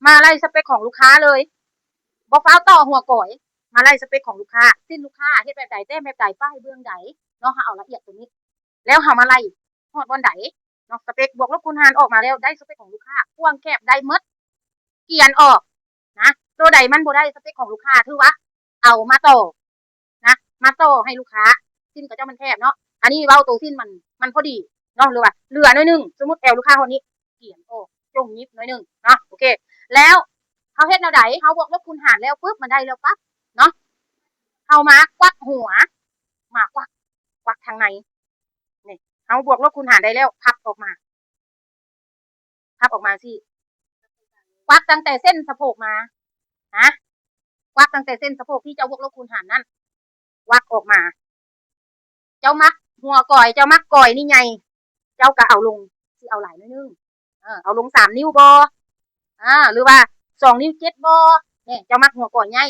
มาไล่สเปคของลูกค้าเลยบ่ฟ้าวต่อหัวก่อยมาไล่สเปคของลูกค้าสิ้นลูกค้าเฮ็ดแบบใดแต้มแบบใดป้ายเบื้องใดเนาะเฮาเอาละเอียดตรงนี้แล้วเฮามาไล่ฮอดวันใดเนาะสเปคบวกลบคูณหารออกมาแล้วได้สเปคของลูกค้ากว้างแคบได้หมดเขียนออกนะตัวใดมันบ่ได้สเปคของลูกค้าถือว่าเอามาต่อนะมาต่อให้ลูกค้าสิ้นกับเจ้ามันแคบเนาะอันนี้เว้าตัวสิ้นมันพอดีเนาะหรือว่าเหลือน้อยนึงสมมุติแอวลูกค้าคนนี้เขียนออกจงยิบน้อยนึงเนาะโอเคแล้วเฮาเฮ็ดแนวใดเฮาบวกลบคูณหารแล้วปึ๊บมันได้แล้วปั๊บเนาะเฮามากวักหัวมากวักทางในนี่เฮาบวกลบคูณหารได้แล้วพับออกมาสิควักตั้งแต่เส้นสะโพกมานะควักตั้งแต่เส้นสะโพกที่เจ้าบวกลบคูณหารนั่นควักออกมาเจ้ามักหัวก่อยเจ้ามักก่อยนี่ไงเจ้าก็เอาลงสิเอาหลายนิดนึงเอาลง3 นิ้วบ่หรือว่า2 นิ้ว7บ่เนี่ยเจ้ามักหัวก่อยใหญ่